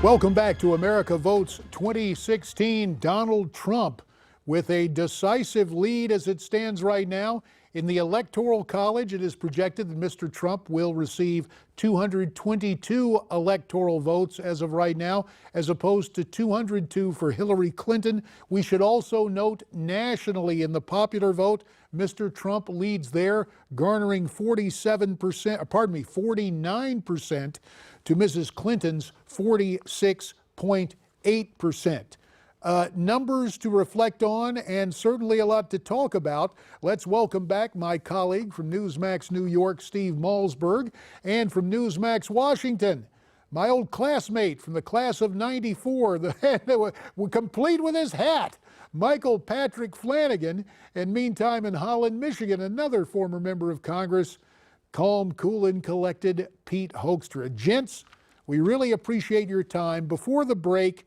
Welcome back to America Votes 2016. Donald Trump with a decisive lead as it stands right now. In the Electoral College, it is projected that Mr. Trump will receive 222 electoral votes as of right now, as opposed to 202 for Hillary Clinton. We should also note nationally in the popular vote, Mr. Trump leads there, garnering 49% to Mrs. Clinton's 46.8%. Numbers to reflect on and certainly a lot to talk about. Let's welcome back my colleague from Newsmax New York, Steve Malzberg, and from Newsmax Washington, my old classmate from the class of '94, complete with his hat, Michael Patrick Flanagan. And meantime, in Holland, Michigan, another former member of Congress, calm, cool, and collected Pete Hoekstra. Gents, we really appreciate your time. Before the break,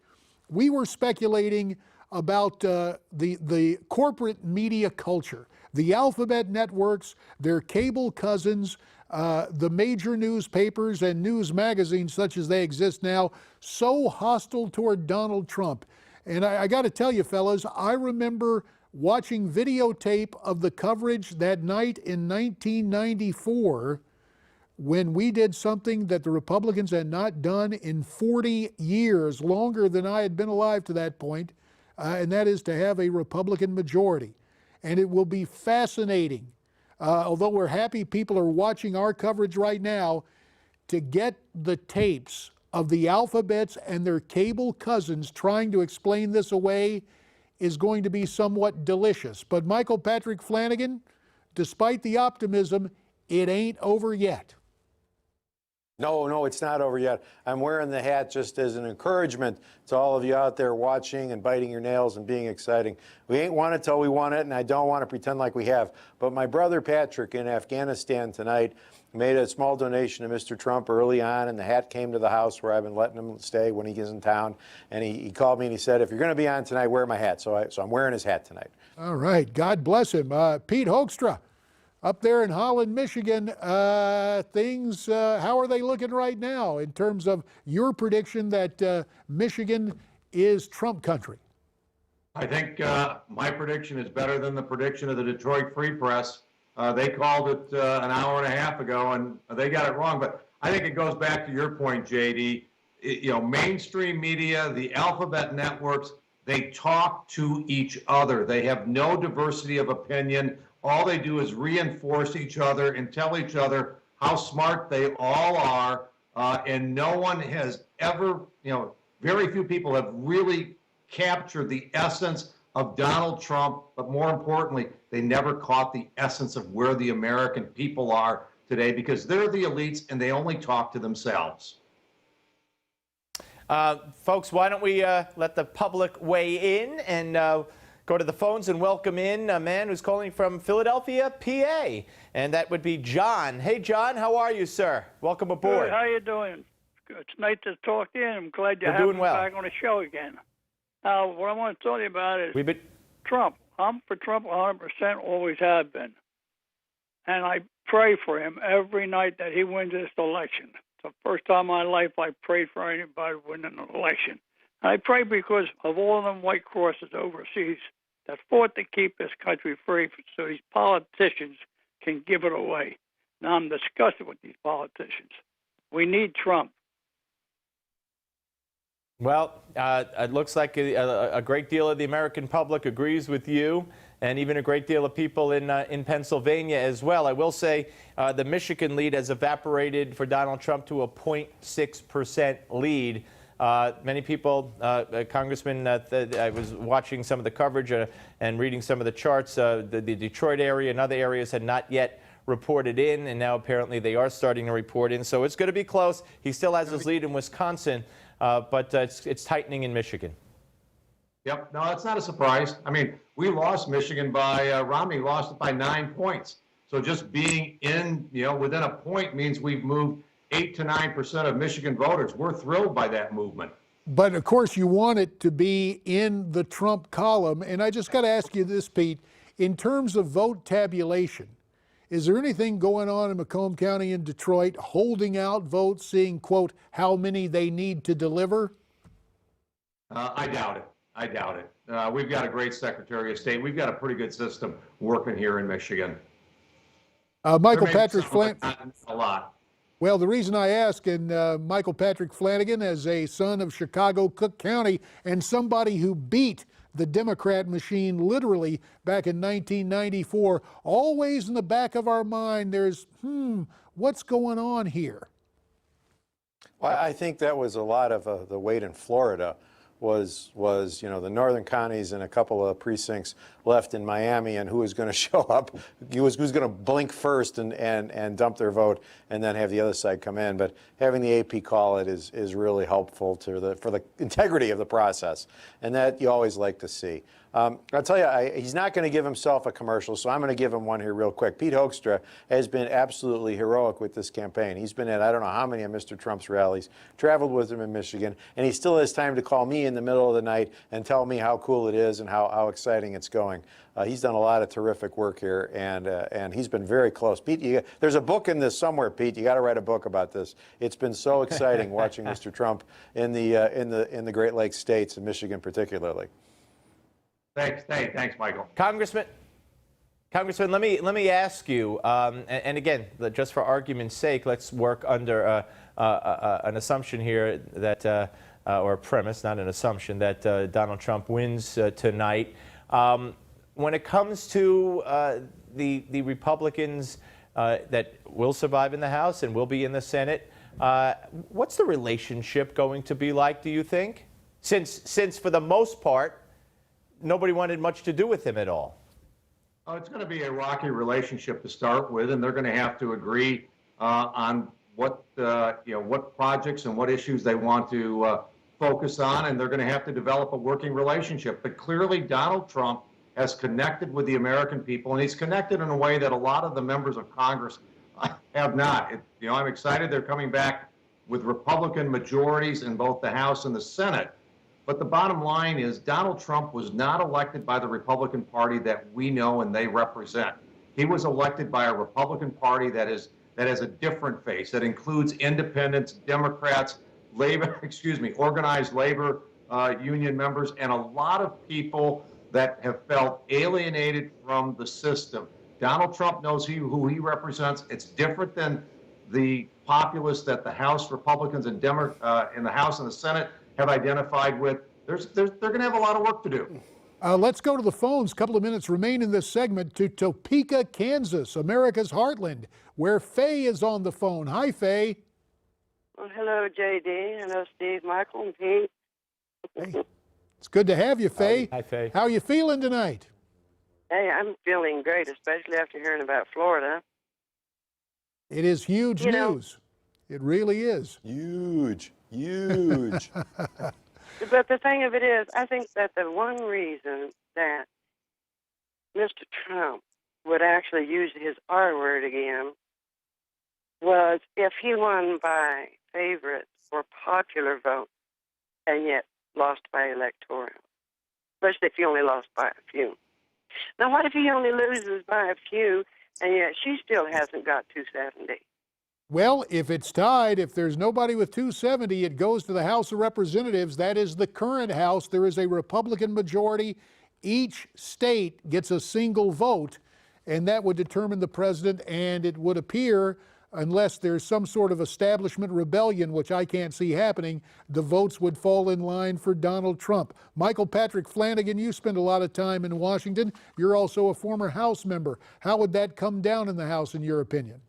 we were speculating about the corporate media culture, the alphabet networks, their cable cousins, the major newspapers and news magazines such as they exist now, so hostile toward Donald Trump. And I got to tell you, fellas, I remember watching videotape of the coverage that night in 1994 when we did something that the Republicans had not done in 40 years, longer than I had been alive to that point, and that is to have a Republican majority. And it will be fascinating, although we're happy people are watching our coverage right now, to get the tapes of the alphabets and their cable cousins trying to explain this away is going to be somewhat delicious. But Michael Patrick Flanagan, despite the optimism, it ain't over yet. No, it's not over yet. I'm wearing the hat just as an encouragement to all of you out there watching and biting your nails and being exciting. We ain't won it till we won it, and I don't want to pretend like we have. But my brother Patrick in Afghanistan tonight made a small donation to Mr. Trump early on, and the hat came to the house where I've been letting him stay when he gets in town. And he called me and he said, if you're going to be on tonight, wear my hat. So I'm wearing his hat tonight. All right. God bless him. Pete Hoekstra, up there in Holland, Michigan, things, how are they looking right now in terms of your prediction that Michigan is Trump country? I think my prediction is better than the prediction of the Detroit Free Press. They called it an hour and a half ago, and they got it wrong. But I think it goes back to your point, JD. Mainstream media, the alphabet networks, they talk to each other. They have no diversity of opinion. All they do is reinforce each other and tell each other how smart they all are. And no one has ever, very few people have really captured the essence of Donald Trump. But more importantly, they never caught the essence of where the American people are today, because they're the elites and they only talk to themselves. Folks, why don't we let the public weigh in and go to the phones and welcome in a man who's calling from Philadelphia, PA, and that would be John. Hey, John, how are you, sir? Welcome aboard. Good. How you doing? It's nice to talk to you. I'm glad you're having me back on the show again. Now, what I want to tell you about is Trump. I'm for Trump 100%, always have been. And I pray for him every night that he wins this election. It's the first time in my life I prayed for anybody winning an election. And I pray because of all of them white crosses overseas that fought to keep this country free so these politicians can give it away. Now I'm disgusted with these politicians. We need Trump. Well, it looks like a great deal of the American public agrees with you, and even a great deal of people in Pennsylvania as well. I will say the Michigan lead has evaporated for Donald Trump to a 0.6% lead. Many people, Congressman, I was watching some of the coverage and reading some of the charts. The Detroit area and other areas had not yet reported in, and now apparently they are starting to report in. So it's going to be close. He still has his lead in Wisconsin, but it's tightening in Michigan. Yep. No, that's not a surprise. I mean, we lost Michigan by, Romney lost it by 9 points. So just being in, within a point means we've moved 8 to 9% of Michigan voters. We're thrilled by that movement. But of course, you want it to be in the Trump column. And I just got to ask you this, Pete, in terms of vote tabulation, is there anything going on in Macomb County and Detroit holding out votes, seeing, quote, how many they need to deliver? I doubt it. I doubt it. We've got a great Secretary of State. We've got a pretty good system working here in Michigan. Michael Patrick Flanagan. A lot. Well, the reason I ask, and Michael Patrick Flanagan, as a son of Chicago, Cook County, and somebody who beat the Democrat machine literally back in 1994, always in the back of our mind, there's, what's going on here? Well, I think that was a lot of the weight in Florida was the northern counties and a couple of precincts left in Miami, and who was going to show up, who's going to blink first and dump their vote, and then have the other side come in. But having the AP call it is really helpful for the integrity of the process, and that you always like to see. I'll tell you, he's not going to give himself a commercial, so I'm going to give him one here real quick. Pete Hoekstra has been absolutely heroic with this campaign. He's been at I don't know how many of Mr. Trump's rallies, traveled with him in Michigan, and he still has time to call me in the middle of the night and tell me how cool it is and how exciting it's going. He's done a lot of terrific work here, and he's been very close. Pete, there's a book in this somewhere, Pete. You got to write a book about this. It's been so exciting watching Mr. Trump in the Great Lakes states, and Michigan particularly. Thanks, Michael. Congressman, let me ask you, and again, just for argument's sake, let's work under an assumption here that, or a premise, not an assumption, that Donald Trump wins tonight. When it comes to the Republicans that will survive in the House and will be in the Senate, what's the relationship going to be like, do you think? Since for the most part, nobody wanted much to do with him at all. Oh, it's going to be a rocky relationship to start with, and they're going to have to agree on what projects and what issues they want to focus on, and they're going to have to develop a working relationship. But clearly, Donald Trump has connected with the American people, and he's connected in a way that a lot of the members of Congress have not. I'm excited they're coming back with Republican majorities in both the House and the Senate. But the bottom line is Donald Trump was not elected by the Republican Party that we know and they represent. He was elected by a Republican Party that has a different face, that includes independents, Democrats, organized labor union members, and a lot of people that have felt alienated from the system. Donald Trump knows who he represents. It's different than the populists that the House Republicans and in the House and the Senate have identified with. They're going to have a lot of work to do. Let's go to the phones. A couple of minutes remain in this segment to Topeka, Kansas, America's heartland, where Faye is on the phone. Hi, Faye. Well, hello, J.D. Hello, Steve, Michael, and Pete. Hey, it's good to have you, Faye. Hi, Faye. How are you feeling tonight? Hey, I'm feeling great, especially after hearing about Florida. It is huge news. It really is. Huge. But the thing of it is, I think that the one reason that Mr. Trump would actually use his R word again was if he won by favorite or popular vote and yet lost by electoral, especially if he only lost by a few. Now, what if he only loses by a few and yet she still hasn't got 270? Well, if it's tied, if there's nobody with 270, it goes to the House of Representatives. That is the current House. There is a Republican majority. Each state gets a single vote, and that would determine the president, and it would appear, unless there's some sort of establishment rebellion, which I can't see happening, the votes would fall in line for Donald Trump. Michael Patrick Flanagan, you spend a lot of time in Washington. You're also a former House member. How would that come down in the House, in your opinion?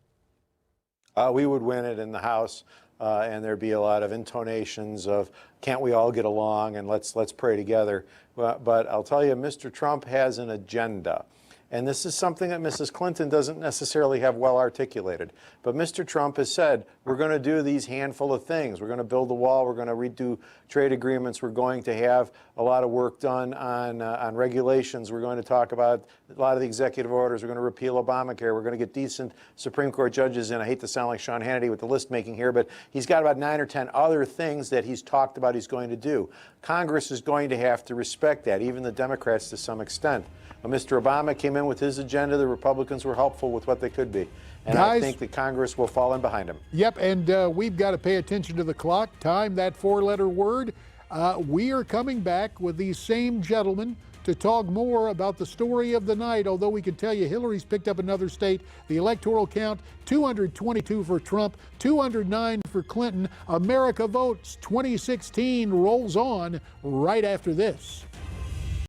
We would win it in the House, and there'd be a lot of intonations of, can't we all get along, and let's pray together. But I'll tell you, Mr. Trump has an agenda. And this is something that Mrs. Clinton doesn't necessarily have well articulated. But Mr. Trump has said, we're going to do these handful of things. We're going to build the wall. We're going to redo trade agreements. We're going to have a lot of work done on regulations. We're going to talk about a lot of the executive orders. We're going to repeal Obamacare. We're going to get decent Supreme Court judges in. I hate to sound like Sean Hannity with the list making here, but he's got about 9 or 10 other things that he's talked about he's going to do. Congress is going to have to respect that, even the Democrats to some extent. When Mr. Obama came in with his agenda, the Republicans were helpful with what they could be. And Guys, I think that Congress will fall in behind him. Yep, and we've got to pay attention to the clock. Time, that 4-letter word. We are coming back with these same gentlemen to talk more about the story of the night, although we can tell you Hillary's picked up another state. The electoral count, 222 for Trump, 209 for Clinton. America votes 2016 rolls on right after this.